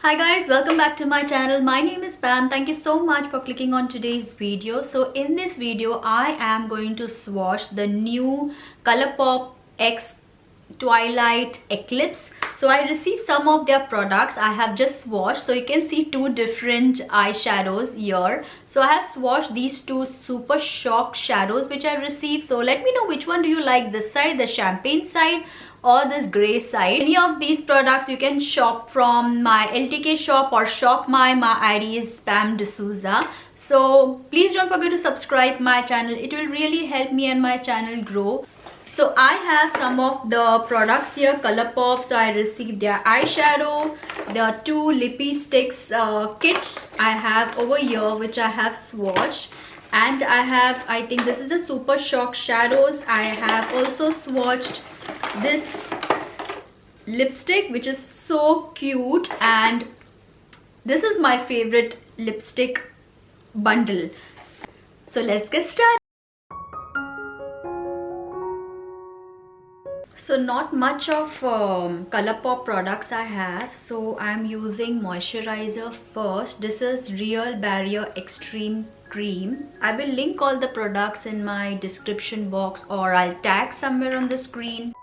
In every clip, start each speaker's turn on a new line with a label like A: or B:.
A: Hi guys, welcome back to my channel. My name is Pam. Thank you so much for clicking on today's video. So in this video, I am going to swatch the new Colourpop X Twilight Eclipse. So I received some of their products. I have just swatched. So you can see two different eyeshadows here. So I have swatched these two super shock shadows which I received. So let me know which one do you like, this side, the champagne side, or this gray side. Any of these products you can shop from my LTK shop or shop my ID is Pam D'Souza. So please don't forget to subscribe my channel. It will really help me and my channel grow. So I have some of the products here, Colourpop. So I received their eyeshadow, their two lippy sticks kit I have over here, which I have swatched. And I have, I think this is the Super Shock shadows. I have also swatched this lipstick, which is so cute, and this is my favorite lipstick bundle. So let's get started. So not much of Colourpop products I have, so I'm using moisturizer first. This is Real Barrier Extreme Cream. I will link all the products in my description box, or I'll tag somewhere on the screen.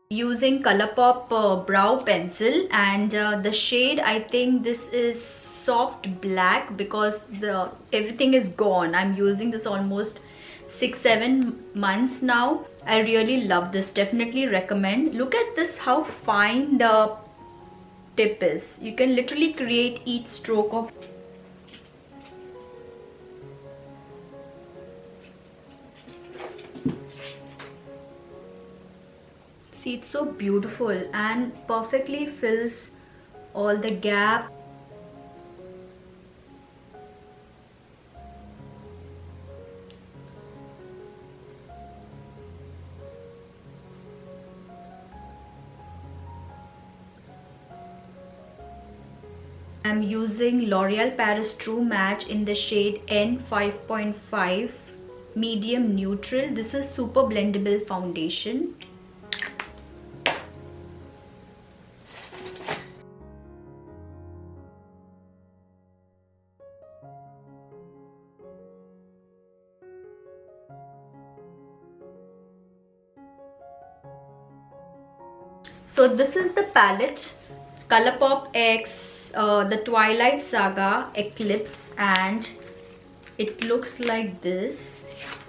A: Using Colourpop brow pencil, and the shade, I think this is soft black, because everything is gone. I'm using this almost 6-7 months now. I really love this, definitely recommend. Look at this, how fine the tip is. You can literally create each stroke of. See, it's so beautiful and perfectly fills all the gap. I'm using L'Oreal Paris True Match in the shade N5.5 medium neutral. This is super blendable foundation. So this is the palette, Colourpop X the Twilight Saga Eclipse, and it looks like this.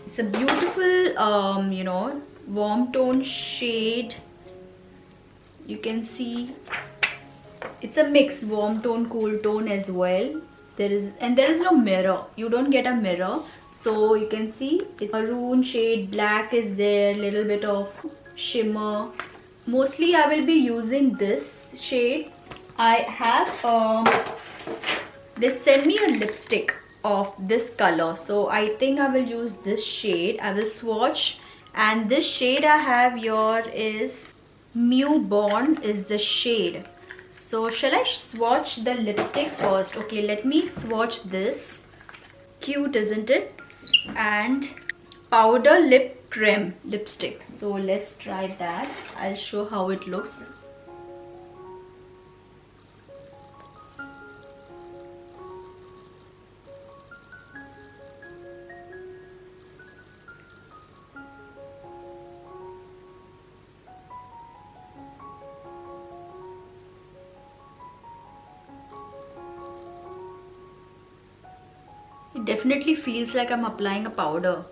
A: It's a beautiful warm tone shade. You can see it's a mix, warm tone, cool tone as well. There is no mirror. You don't get a mirror, so you can see it's maroon shade, black is there, little bit of shimmer. Mostly I will be using this shade. I have they sent me a lipstick of this color, so I think I will use this shade. I will swatch, and this shade I have here is Mew Born is the shade. So shall I swatch the lipstick first? Okay, let me swatch this. Cute, isn't it? And powder lip creme lipstick. So let's try that. I'll show how it looks. It definitely feels like I'm applying a powder.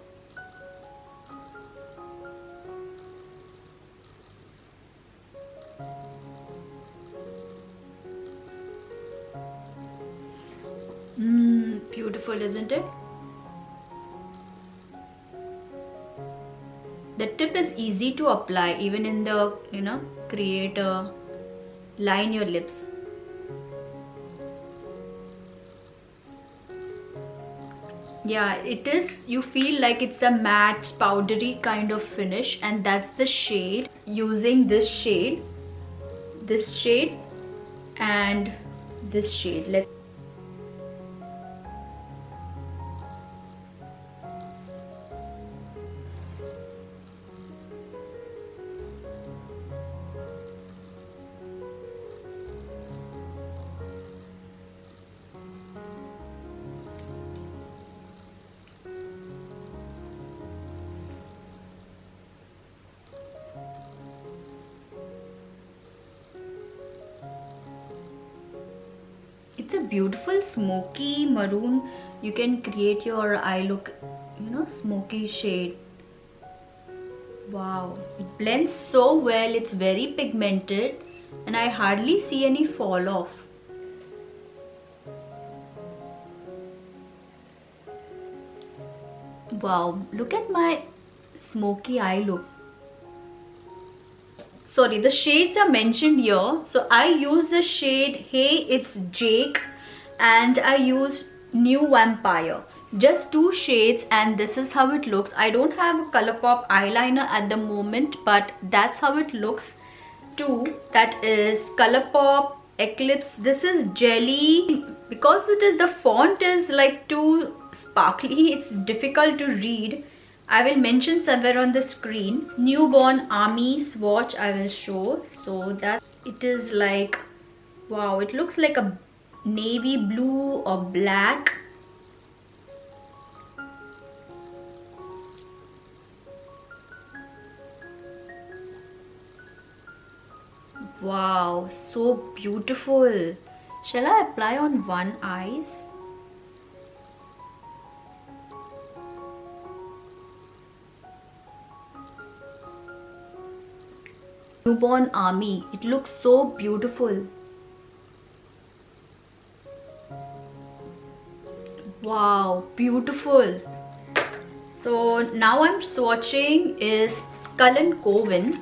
A: Beautiful, isn't it? The tip is easy to apply, even in the create a line your lips. Yeah, it is. You feel like it's a matte powdery kind of finish, and that's the shade. Using this shade, and this shade. a beautiful smoky maroon. You can create your eye look, you know, smoky shade. Wow, it blends so well. It's very pigmented and I hardly see any fall off. Wow, look at my smoky eye look. Sorry, the shades are mentioned here. So I use the shade Hey It's Jake and I use New Vampire. Just 2 shades and this is how it looks. I don't have a Colourpop eyeliner at the moment, but that's how it looks too. That is Colourpop Eclipse. This is Jelly. Because the font is like too sparkly, it's difficult to read. I will mention somewhere on the screen. Newborn Army swatch I will show. So that it is like, wow, it looks like a navy blue or black. Wow, so beautiful. Shall I apply on one eyes? Newborn Army. It looks so beautiful. Wow, beautiful. So now I'm swatching is Coven.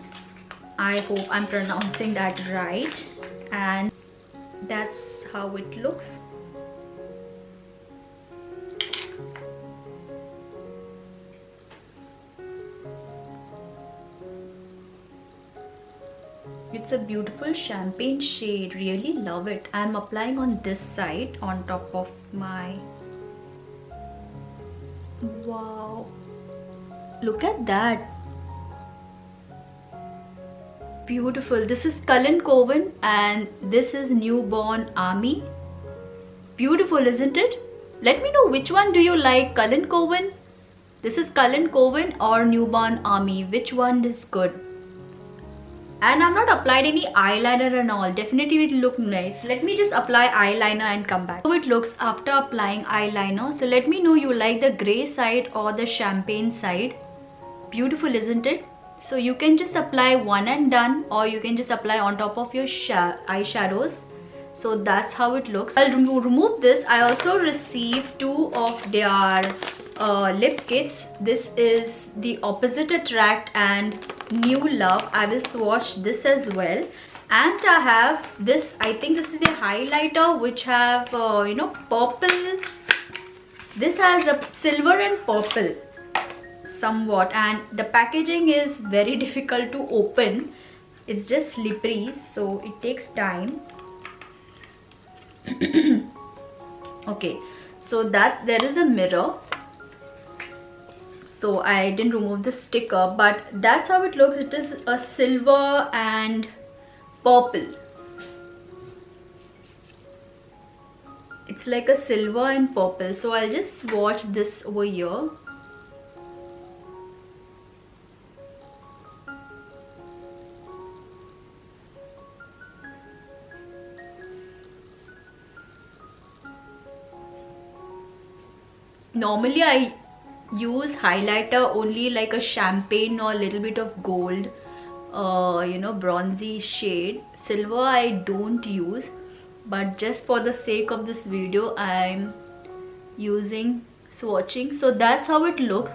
A: I hope I'm pronouncing that right. And that's how it looks. It's a beautiful champagne shade. Really love it. I'm applying on this side on top of my... Wow. Look at that. Beautiful. This is Coven and this is Newborn Army. Beautiful, isn't it? Let me know which one do you like, Coven? This is Coven or Newborn Army. Which one is good? And I'm not applied any eyeliner and all. Definitely it will look nice. Let me just apply eyeliner and come back. How it looks after applying eyeliner. So let me know you like the grey side or the champagne side. Beautiful, isn't it? So you can just apply one and done, or you can just apply on top of your eyeshadows. So that's how it looks. I'll remove this. I also received 2 of their lip kits. This is the Opposite Attract and New Love. I will swatch this as well. And I have this, I think this is the highlighter which have you know, purple. This has a silver and purple somewhat, and the packaging is very difficult to open. It's just slippery, so it takes time. Okay, so that there is a mirror. So I didn't remove the sticker, but that's how it looks. It is a silver and purple. It's like a silver and purple. So I'll just swatch this over here. Normally I use highlighter only like a champagne or a little bit of gold, you know, bronzy shade. Silver I don't use, but just for the sake of this video I'm using swatching. So that's how it looks.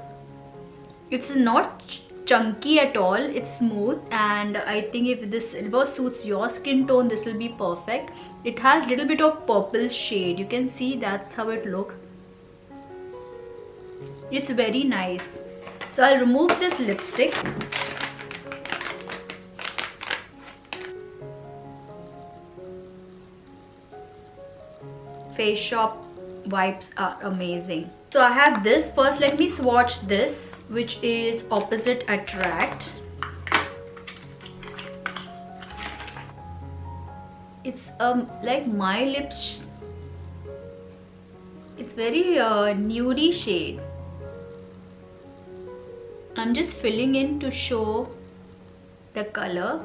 A: It's not chunky at all, it's smooth, and I think if this silver suits your skin tone, this will be perfect. It has a little bit of purple shade. You can see that's how it looks. It's very nice. So I'll remove this lipstick. Face Shop wipes are amazing. So I have this. First let me swatch this, which is Opposite Attract. It's like my lips. It's very nudie shade. I'm just filling in to show the color.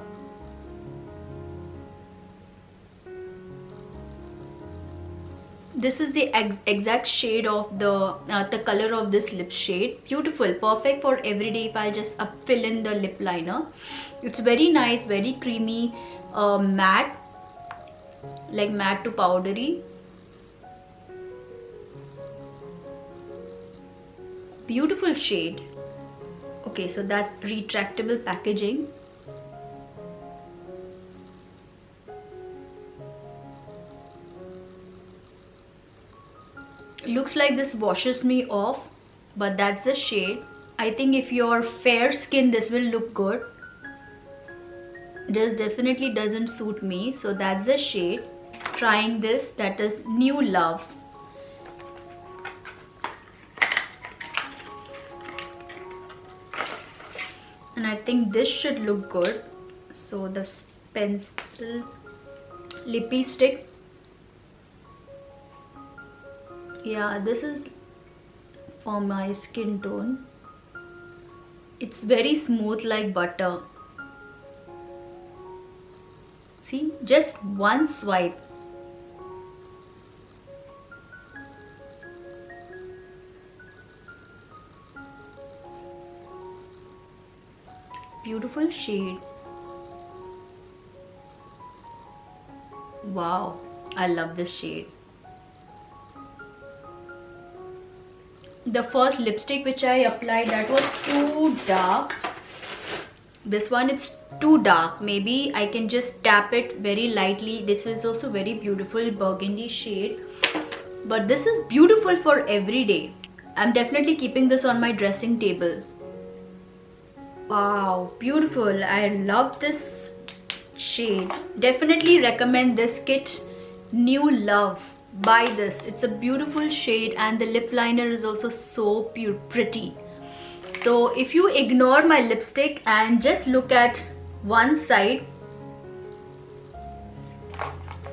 A: this is the exact shade of the color of this lip shade. Beautiful, perfect for everyday if I'll just fill in the lip liner. It's very nice, very creamy, matte, like matte to powdery. Beautiful shade. Okay, so that's retractable packaging. Looks like this washes me off, but that's the shade. I think if you're fair skin, this will look good. This definitely doesn't suit me, so that's the shade. Trying this, that is New Love. And I think this should look good. So the pencil lippy stick. Yeah, this is for my skin tone. It's very smooth like butter. See, just one swipe. Beautiful shade. Wow, I love this shade. The first lipstick which I applied, that was too dark. This one, it's too dark. Maybe I can just tap it very lightly. This is also very beautiful burgundy shade, but this is beautiful for every day. I'm definitely keeping this on my dressing table. Wow, beautiful. I love this shade. Definitely recommend this kit, New Love. Buy this. It's a beautiful shade, and the lip liner is also so pretty. So if you ignore my lipstick and just look at one side,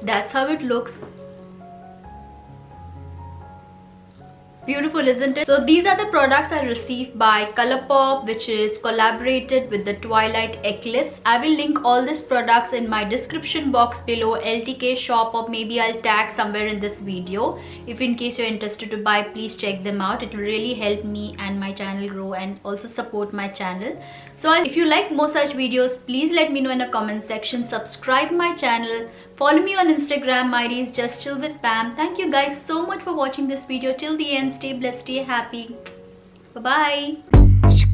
A: that's how it looks. Beautiful, isn't it? So these are the products I received by Colourpop, which is collaborated with the Twilight Eclipse. I will link all these products in my description box below, LTK shop, or maybe I'll tag somewhere in this video. If in case you're interested to buy, please check them out. It will really help me and my channel grow and also support my channel. So if you like more such videos, please let me know in the comment section. Subscribe my channel. Follow me on Instagram. My ID is Just Chill with Pam. Thank you guys so much for watching this video till the end. Stay blessed, stay happy. Bye bye.